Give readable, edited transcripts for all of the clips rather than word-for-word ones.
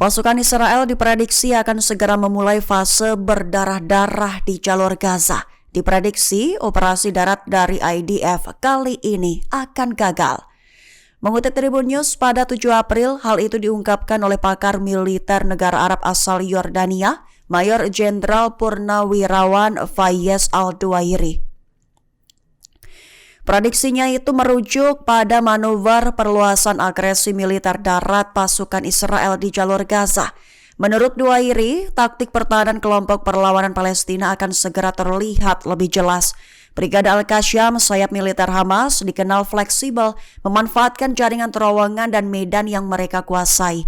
Pasukan Israel diprediksi akan segera memulai fase berdarah-darah di jalur Gaza. Diprediksi operasi darat dari IDF kali ini akan gagal. Mengutip Tribun News pada 7 April, hal itu diungkapkan oleh pakar militer negara Arab asal Yordania, Mayor Jenderal Purnawirawan Fayez Al-Duwairi. Prediksinya itu merujuk pada manuver perluasan agresi militer darat pasukan Israel di jalur Gaza. Menurut Duwairi, taktik pertahanan kelompok perlawanan Palestina akan segera terlihat lebih jelas. Brigade Al-Qassam, sayap militer Hamas, dikenal fleksibel, memanfaatkan jaringan terowongan dan medan yang mereka kuasai.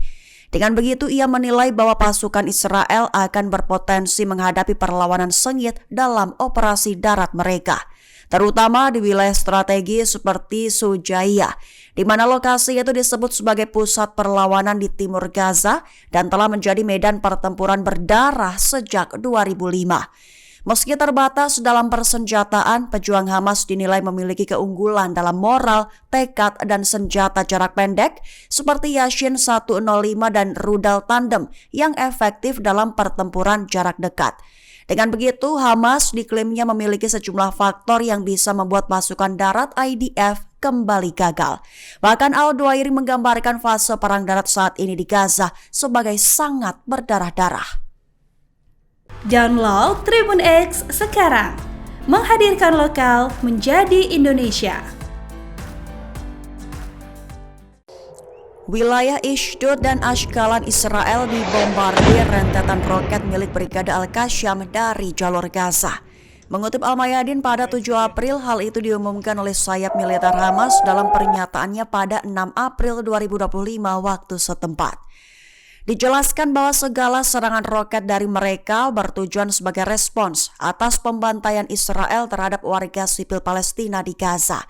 Dengan begitu, ia menilai bahwa pasukan Israel akan berpotensi menghadapi perlawanan sengit dalam operasi darat mereka, terutama di wilayah strategis seperti Sujaiya, di mana lokasi itu disebut sebagai pusat perlawanan di timur Gaza dan telah menjadi medan pertempuran berdarah sejak 2005. Meski terbatas dalam persenjataan, pejuang Hamas dinilai memiliki keunggulan dalam moral, tekad, dan senjata jarak pendek seperti Yashin 105 dan rudal tandem yang efektif dalam pertempuran jarak dekat. Dengan begitu, Hamas diklaimnya memiliki sejumlah faktor yang bisa membuat pasukan darat IDF kembali gagal. Bahkan Al-Duwairi menggambarkan fase perang darat saat ini di Gaza sebagai sangat berdarah-darah. Download Tribun X sekarang, menghadirkan lokal menjadi Indonesia. Wilayah Ashdod dan Ashkelon Israel dibombardir rentetan roket milik Brigade Al-Qassam dari jalur Gaza. Mengutip Al-Mayadin pada 7 April, hal itu diumumkan oleh sayap militer Hamas dalam pernyataannya pada 6 April 2025 waktu setempat. Dijelaskan bahwa segala serangan roket dari mereka bertujuan sebagai respons atas pembantaian Israel terhadap warga sipil Palestina di Gaza.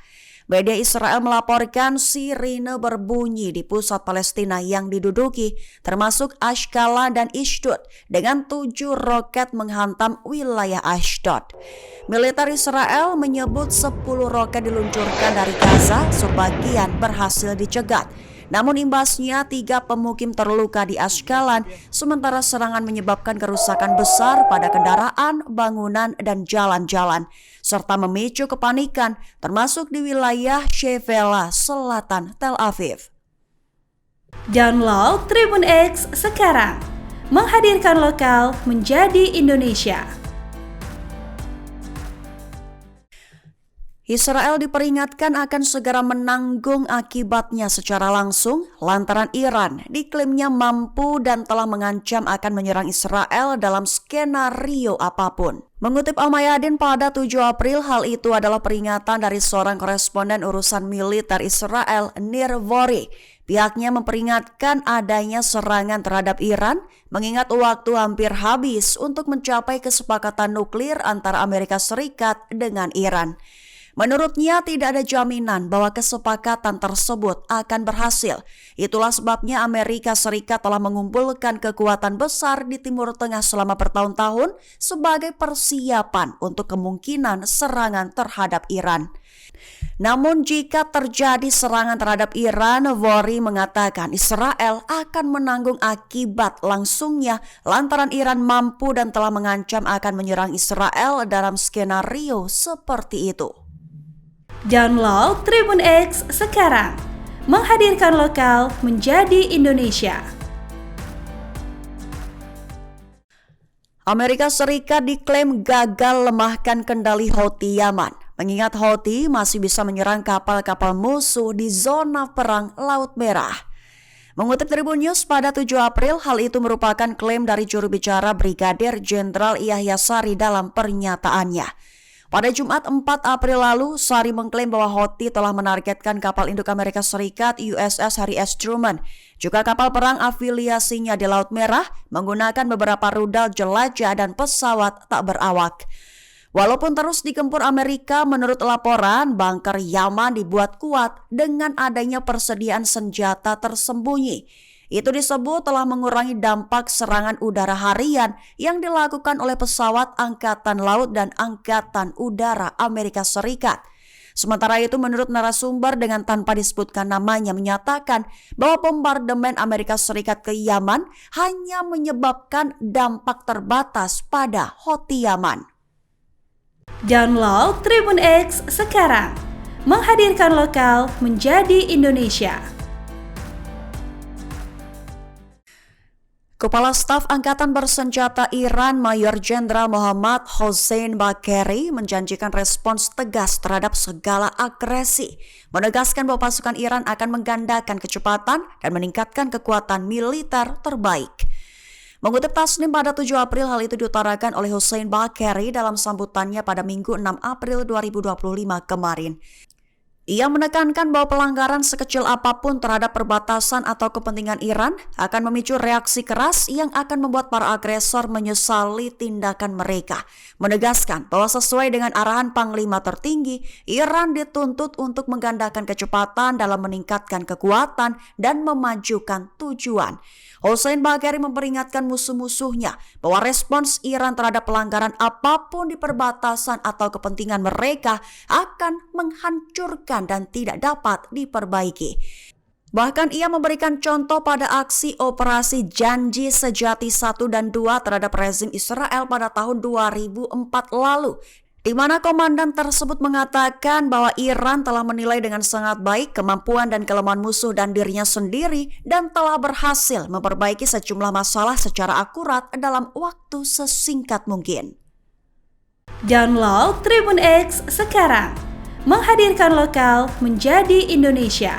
Media Israel melaporkan sirine berbunyi di pusat Palestina yang diduduki, termasuk Ashkelon dan Ashdod, dengan 7 roket menghantam wilayah Ashdod. Militer Israel menyebut 10 roket diluncurkan dari Gaza, sebagian berhasil dicegat. Namun imbasnya 3 pemukim terluka di Ashkelon, sementara serangan menyebabkan kerusakan besar pada kendaraan, bangunan, dan jalan-jalan, serta memicu kepanikan, termasuk di wilayah Shevela, selatan Tel Aviv. Download Tribun X sekarang, menghadirkan lokal menjadi Indonesia. Israel diperingatkan akan segera menanggung akibatnya secara langsung lantaran Iran diklaimnya mampu dan telah mengancam akan menyerang Israel dalam skenario apapun. Mengutip Al-Mayadin pada 7 April, hal itu adalah peringatan dari seorang koresponden urusan militer Israel, Nir Vori. Pihaknya memperingatkan adanya serangan terhadap Iran, mengingat waktu hampir habis untuk mencapai kesepakatan nuklir antara Amerika Serikat dengan Iran. Menurutnya tidak ada jaminan bahwa kesepakatan tersebut akan berhasil. Itulah sebabnya Amerika Serikat telah mengumpulkan kekuatan besar di Timur Tengah selama bertahun-tahun sebagai persiapan untuk kemungkinan serangan terhadap Iran. Namun jika terjadi serangan terhadap Iran, Vori mengatakan Israel akan menanggung akibat langsungnya lantaran Iran mampu dan telah mengancam akan menyerang Israel dalam skenario seperti itu. Download Tribun X sekarang, menghadirkan lokal menjadi Indonesia. Amerika Serikat diklaim gagal lemahkan kendali Houthi Yaman, mengingat Houthi masih bisa menyerang kapal-kapal musuh di zona perang Laut Merah. Mengutip Tribun News pada 7 April, hal itu merupakan klaim dari juru bicara Brigadir Jenderal Yahya Sari dalam pernyataannya. Pada Jumat 4 April lalu, Sari mengklaim bahwa Houthi telah menargetkan kapal induk Amerika Serikat USS Harry S. Truman, juga kapal perang afiliasinya di Laut Merah, menggunakan beberapa rudal jelajah dan pesawat tak berawak. Walaupun terus digempur Amerika, menurut laporan, bunker Yaman dibuat kuat dengan adanya persediaan senjata tersembunyi. Itu disebut telah mengurangi dampak serangan udara harian yang dilakukan oleh pesawat Angkatan Laut dan Angkatan Udara Amerika Serikat. Sementara itu, menurut narasumber dengan tanpa disebutkan namanya menyatakan bahwa bombardemen Amerika Serikat ke Yaman hanya menyebabkan dampak terbatas pada Houthi Yaman. Download Tribun X sekarang, menghadirkan lokal menjadi Indonesia. Kepala Staf Angkatan Bersenjata Iran Mayor Jenderal Mohammad Hossein Bagheri menjanjikan respons tegas terhadap segala agresi, menegaskan bahwa pasukan Iran akan menggandakan kecepatan dan meningkatkan kekuatan militer terbaik. Mengutip Tasnim pada 7 April, hal itu diutarakan oleh Hossein Bagheri dalam sambutannya pada Minggu 6 April 2025 kemarin. Ia menekankan bahwa pelanggaran sekecil apapun terhadap perbatasan atau kepentingan Iran akan memicu reaksi keras yang akan membuat para agresor menyesali tindakan mereka. Menegaskan bahwa sesuai dengan arahan Panglima tertinggi, Iran dituntut untuk menggandakan kecepatan dalam meningkatkan kekuatan dan memajukan tujuan. Hossein Bagheri memperingatkan musuh-musuhnya bahwa respons Iran terhadap pelanggaran apapun di perbatasan atau kepentingan mereka akan menghancurkan dan tidak dapat diperbaiki. Bahkan ia memberikan contoh pada aksi operasi Janji Sejati 1 dan 2 terhadap rezim Israel pada tahun 2004 lalu, di mana komandan tersebut mengatakan bahwa Iran telah menilai dengan sangat baik kemampuan dan kelemahan musuh dan dirinya sendiri dan telah berhasil memperbaiki sejumlah masalah secara akurat dalam waktu sesingkat mungkin. Download Tribun X sekarang, menghadirkan lokal menjadi Indonesia.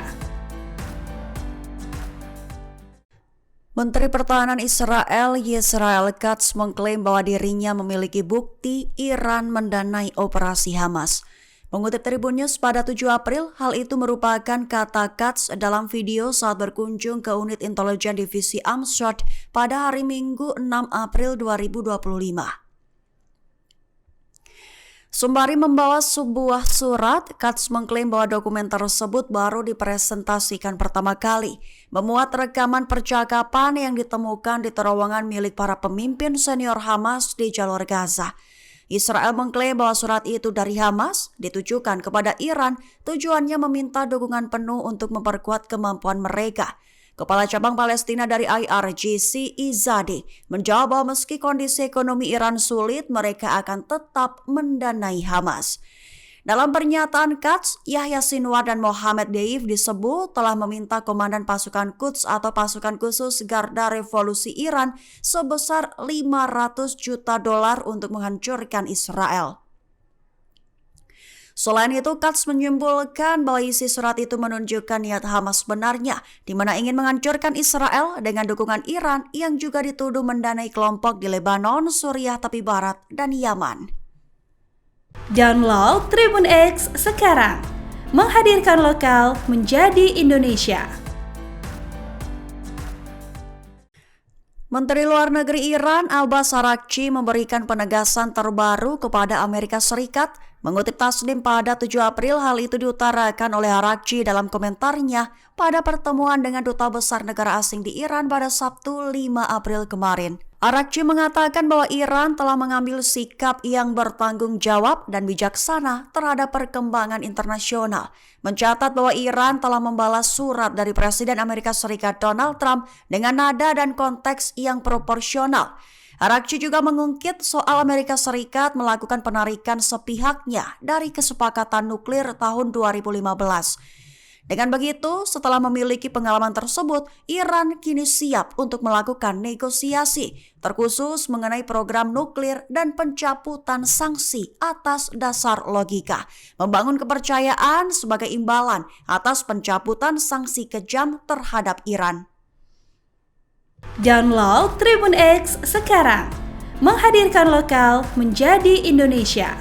Menteri Pertahanan Israel Yisrael Katz mengklaim bahwa dirinya memiliki bukti Iran mendanai operasi Hamas. Mengutip Tribun News pada 7 April, hal itu merupakan kata Katz dalam video saat berkunjung ke unit intelijen divisi Amshad pada hari Minggu 6 April 2025. Sembari membawa sebuah surat, Katz mengklaim bahwa dokumen tersebut baru dipresentasikan pertama kali, memuat rekaman percakapan yang ditemukan di terowongan milik para pemimpin senior Hamas di jalur Gaza. Israel mengklaim bahwa surat itu dari Hamas ditujukan kepada Iran, tujuannya meminta dukungan penuh untuk memperkuat kemampuan mereka. Kepala Cabang Palestina dari IRGC, Izadi, menjawab bahwa meski kondisi ekonomi Iran sulit, mereka akan tetap mendanai Hamas. Dalam pernyataan Katz, Yahya Sinwar dan Mohammed Deif disebut telah meminta Komandan Pasukan Quds atau Pasukan Khusus Garda Revolusi Iran sebesar $500 juta untuk menghancurkan Israel. Selain itu, Katz menyimpulkan bahwa isi surat itu menunjukkan niat Hamas sebenarnya, di mana ingin menghancurkan Israel dengan dukungan Iran yang juga dituduh mendanai kelompok di Lebanon, Suriah tepi barat, dan Yaman. Download Tribun X sekarang, menghadirkan lokal menjadi Indonesia. Menteri Luar Negeri Iran Abbas Araghchi memberikan penegasan terbaru kepada Amerika Serikat. Mengutip Tasnim pada 7 April, hal itu diutarakan oleh Araghchi dalam komentarnya pada pertemuan dengan Duta Besar negara asing di Iran pada Sabtu 5 April kemarin. Araghchi mengatakan bahwa Iran telah mengambil sikap yang bertanggung jawab dan bijaksana terhadap perkembangan internasional, mencatat bahwa Iran telah membalas surat dari Presiden Amerika Serikat Donald Trump dengan nada dan konteks yang proporsional. Araghchi juga mengungkit soal Amerika Serikat melakukan penarikan sepihaknya dari kesepakatan nuklir tahun 2015. Dengan begitu, setelah memiliki pengalaman tersebut, Iran kini siap untuk melakukan negosiasi, terkhusus mengenai program nuklir dan pencabutan sanksi atas dasar logika, membangun kepercayaan sebagai imbalan atas pencabutan sanksi kejam terhadap Iran. Download Tribun X sekarang, menghadirkan lokal menjadi Indonesia.